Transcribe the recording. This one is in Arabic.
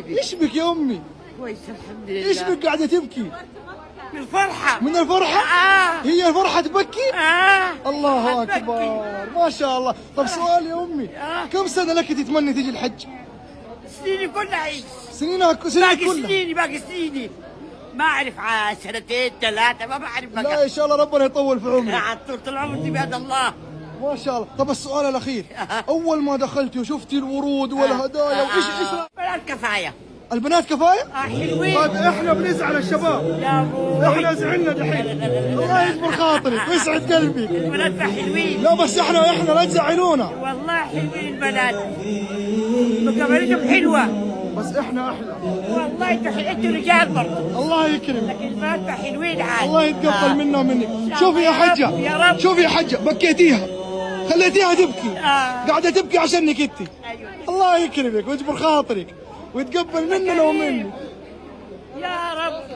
حبيبي؟ ايش بك يا امي؟ كويس الحمد لله. ايش بك قاعده تبكي؟ من الفرحة. من الفرحه؟ هي الفرحه تبكي؟ الله هتبكي. اكبر ما شاء الله. طب سؤال يا امي، كم سنه لك تتمنى تيجي الحج؟ سنيني كلها عيش. سنينك باقي كلها؟ سنيني باقي سنيني. ما أعرف سنتين ثلاثة ما بعرف لا بقى. ان شاء الله ربنا يطول في عمرك. عاد طول العمر دي بيد الله. ما شاء الله. طب السؤال الاخير، اول ما دخلتي وشفتي الورود والهدايا وايش ولا الكفاية. البنات كفايه؟ حلوين. طيب احنا بنزعل الشباب، يا ابوي. احنا زعلنا دحين. الله يجبر خاطرك ويسعد قلبي. البنات حلوين. لا بس احنا لا تزعلونا. والله حلوين البنات. مقابلتهم حلوة. بس احنا احلى. والله انتوا رجال برضه. الله يكرمك. لكن البنات حلوين عاد. الله يتقبل منا ومنك. شوفي يا يا حجة، رب، يا رب. شوفي يا حجة، بكيتيها خليتيها تبكي. آه. قاعدة تبكي عشانك انت. أيوة. الله يكرمك ويجبر خاطرك ويتقبل مننا ومنك. يا رب.